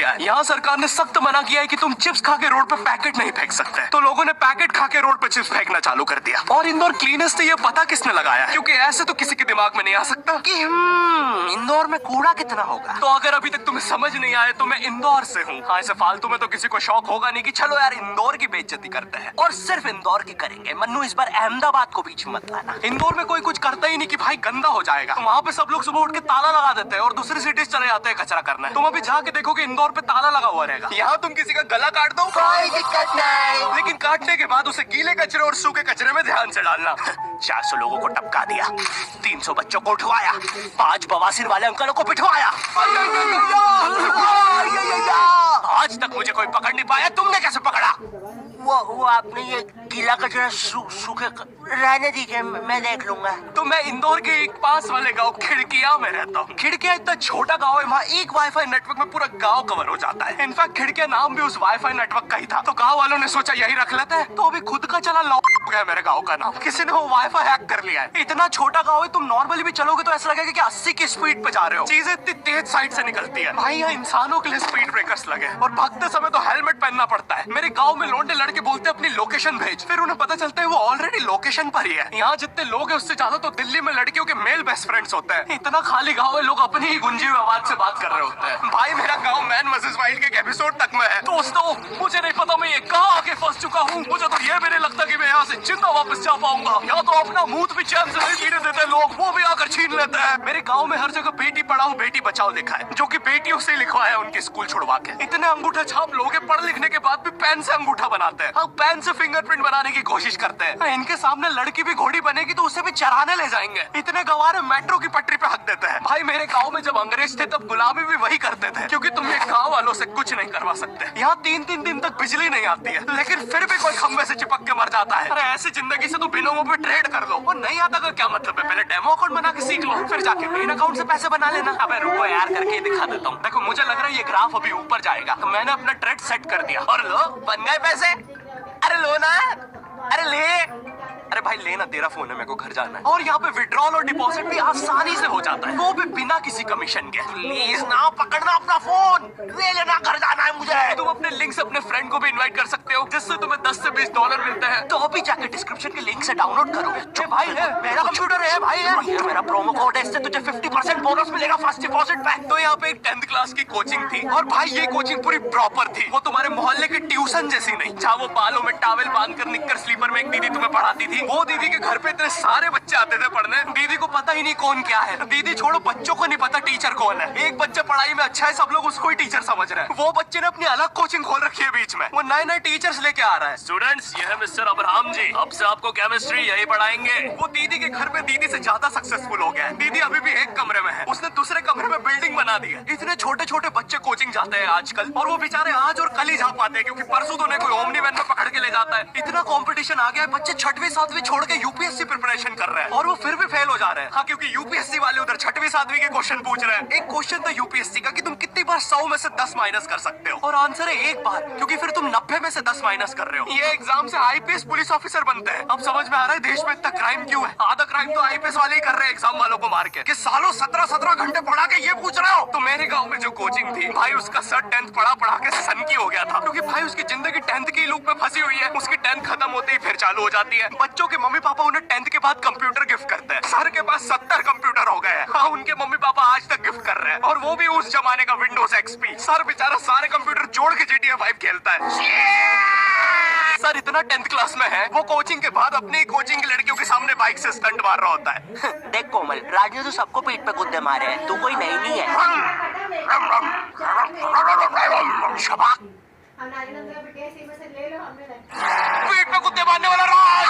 दिया है। यहाँ सरकार ने सख्त मना किया है कि तुम चिप्स खा के रोड पे पैकेट नहीं फेंक सकते, तो लोगों ने पैकेट खा के रोड पे चिप्स फेंकना चालू कर दिया। और इंदौर क्लीनेस्ट ये पता किसने लगाया, क्योंकि ऐसे तो किसी के दिमाग में नहीं आ सकता कि इंदौर में कूड़ा कितना होगा। तो अगर अभी तक तुम्हें समझ नहीं आया तो मैं इंदौर से हूँ। हाँ, ऐसे फालतू में तो किसी को शौक होगा नहीं कि चलो यार इंदौर की बेइज्जती करते हैं, और सिर्फ इंदौर की करेंगे। मन्नू इस बार अहमदाबाद को बीच में मत लाना। इंदौर में कोई कुछ करता ही नहीं कि भाई गंदा हो जाएगा, तो वहाँ पे सब लोग सुबह उठ के ताला लगा देते हैं और दूसरी सिटीज चले जाते हैं कचरा करना। तुम अभी जाके देखो कि इंदौर पे ताला लगा हुआ रहेगा। यहाँ तुम किसी का गला काट दो कोई दिक्कत नहीं, लेकिन काटने के बाद उसे गीले कचरे और सूखे कचरे में ध्यान से डालना। 400 लोगों को टपका दिया, 300 बच्चों को उठवाया, 5 बवासीर वाले अंकलों को पिटवाया। आज तक मुझे कोई पकड़ नहीं पाया, तुमने कैसे पकड़ा? वो आपने ये गीला कचरा सूखे रहने दीजिए, मैं देख लूंगा। तो मैं इंदौर के एक पास वाले गांव खिड़किया में रहता हूँ। खिड़किया इतना छोटा गांव है, वहाँ एक वाईफाई नेटवर्क में पूरा गांव कवर हो जाता है। इनफैक्ट खिड़किया नाम भी उस वाईफाई नेटवर्क का ही था, तो गांव वालों ने सोचा यही रख लेते हैं। तो अभी खुद का चला लॉक हो गया मेरे गाँव का नाम, किसी ने वो वाईफाई हैक कर लिया है। इतना छोटा गाँव है, तुम नॉर्मली भी चलोगे तो ऐसा लगेगा कि 80 की स्पीड पे जा रहे हो। चीजें इतनी तेज साइड से निकलती है भाई, यहाँ इंसानों के लिए स्पीड ब्रेकर्स लगे और भागते समय तो हेलमेट पहनना पड़ता है। मेरे गाँव में लौंडे लड़के बोलते अपनी लोकेशन भेज, फिर उन्हें पता चलता है वो ऑलरेडी लोकेशन पर ही है। यहाँ जितने लोग हैं उससे ज्यादा तो दिल्ली में लड़कियों के मेल बेस्ट फ्रेंड्स होते हैं। इतना खाली गाँव है, लोग अपनी ही गुंजी हुई आवाज से बात कर रहे होते हैं। भाई मेरा गाँव मैन वर्सेस वाइल्ड के एपिसोड तक में है। दोस्तों मुझे नहीं पता मैं ये कहाँ आके फंस चुका हूँ। मुझे तो ये भी नहीं लगता कि मैं यहाँ से जिंदा वापस जा पाऊंगा। यहाँ तो अपना मुंह भी चैन से नहीं पीने देते लोग, वो भी आकर छीन लेते हैं। मेरे गाँव में हर जगह बेटी पढ़ाओ बेटी बचाओ लिखा है, जो कि बेटियों से लिखवाया उनके स्कूल छुड़वा के। इतने अंगूठा छाप लोग पढ़ लिखने के बाद भी पेन से अंगूठा बनाते हैं, पेन से फिंगरप्रिंट बनाने की कोशिश करते हैं। इनके सामने लड़की भी घोड़ी बनेगी तो उसे भी चराने ले जाएंगे। इतने गवारे मेट्रो की पटरी पे हक देते हैं। भाई मेरे गांव में जब अंग्रेज थे तब गुलामी भी वही करते थे, क्योंकि तुम ये गांव वालों से कुछ नहीं करवा सकते। यहाँ 3-3 दिन तक बिजली नहीं आती है, लेकिन फिर भी कोई खंबे से चिपक के मर जाता है। अरे ऐसी जिंदगी से तो बिनोमो पे ट्रेड कर लो, और नहीं आता का क्या मतलब है? पहले डेमो अकाउंट बना के सीख लो, फिर जाके मेन अकाउंट से पैसे बना लेना। अबे रुको यार, करके दिखा देता हूँ। देखो मुझे लग रहा है ये ग्राफ अभी ऊपर जाएगा, तो मैंने अपना ट्रेड सेट कर दिया और लो बन गए पैसे। अरे लो ना, अरे ले। अरे भाई लेना, तेरा फोन है, मेरे को घर जाना है। और यहाँ पे विड्रॉल और डिपॉजिट भी आसानी से हो जाता है, वो भी बिना किसी कमीशन के। प्लीज ना पकड़ना अपना फोन, ले लेना, घर जाना है मुझे। तुम अपने लिंक से अपने फ्रेंड को भी इनवाइट कर सकते हो, जिससे तुम्हें 10 से 20 डॉलर मिलते हैं। तो अभी जाके डिस्क्रिप्शन के लिंक से डाउनलोड करो। भाई है मेरा कंप्यूटर है, भाई है ये मेरा प्रोमो कोड है, इससे तुझे 50% बोनस मिलेगा फर्स्ट डिपॉजिट पे। तो यहाँ पे एक 10th क्लास की कोचिंग थी, और भाई ये कोचिंग पूरी प्रॉपर थी। वो तुम्हारे मोहल्ले की ट्यूशन जैसी नहीं, जहाँ वो बालों में टॉवेल बांधकर निक्कर स्लीपर में एक दीदी तुम्हें पढ़ाती थी। वो दीदी के घर पे इतने सारे बच्चे आते थे पढ़ने, दीदी को पता ही नहीं कौन क्या है। दीदी छोड़ो, बच्चों को नहीं पता टीचर कौन है। एक बच्चा पढ़ाई में अच्छा है, सब लोग उसको ही टीचर समझ रहे हैं। वो बच्चे ने अपनी अलग कोचिंग खोल रखी है बीच में, वो नए टीचर्स लेके आ रहा है। स्टूडेंट्स, ये है मिस्टर अब्राहम जी, अब से आपको केमिस्ट्री यही पढ़ाएंगे। वो दीदी के घर पे दीदी से ज्यादा सक्सेसफुल हो गया है। दीदी अभी भी एक कमरे में है, उसने दूसरे कमरे में बिल्डिंग बना दी है। इतने छोटे छोटे बच्चे कोचिंग जाते हैं आजकल, और वो बेचारे आज और कल ही जा पाते हैं, क्योंकि परसों तो उन्हें कोई ओमनी वैन में पकड़ के ले जाता है। इतना कंपटीशन आ गया है, बच्चे 6वीं 7वीं छोड़ के यूपीएससी प्रिपरेशन कर रहे हैं, और वो फिर भी फेल हो जा रहे हैं। हाँ, क्योंकि यूपीएससी वाले उधर 6वीं 7वीं के क्वेश्चन पूछ रहे हैं। एक क्वेश्चन था यूपीएससी का कि तुम कितनी बार 100 में से 10 माइनस कर सकते हो, और आंसर है 1 बार, क्योंकि फिर तुम 90 में से 10 माइनस कर रहे हो। ये एग्जाम से आईपीएस पुलिस ऑफिसर बनते हैं। अब समझ में आ रहा है देश में इतना क्राइम क्यों है। आधा क्राइम तो आईपीएस वाले ही कर रहे हैं एग्जाम वालों को मार के, कि सालों 17-17 घंटे पढ़ा के ये पूछ रहे हो। तो मेरे गाँव में जो कोचिंग थी, भाई उसका सर 10th पढ़ा के सन की हो गया था, क्योंकि भाई उसकी जिंदगी 10th की लूप में फंसी हुई है। उसकी 10th खत्म होते ही फिर चालू हो जाती है। बच्चों के मम्मी पापा उन्हें 10th के बाद कंप्यूटर गिफ्ट करते हैं। सर के पास 70 कंप्यूटर हो गए हैं। हाँ, उनके मम्मी पापा आज तक गिफ्ट कर रहे हैं, और वो भी उस जमाने का विंडोज एक्सपी। सर बेचारा सारे कंप्यूटर जोड़ के GTA 5 खेलता है। सर इतना 10th क्लास में है, वो कोचिंग के बाद अपनी कोचिंग की लड़कियों के सामने बाइक से स्टंट मार रहा होता है। देख कोमल, राज ने तो सबको पीठ पे कुत्ते मारे हैं, तू कोई नई नहीं है। शबाक, ले लो, हमने पीठ पे कुत्ते मारने वाला राज।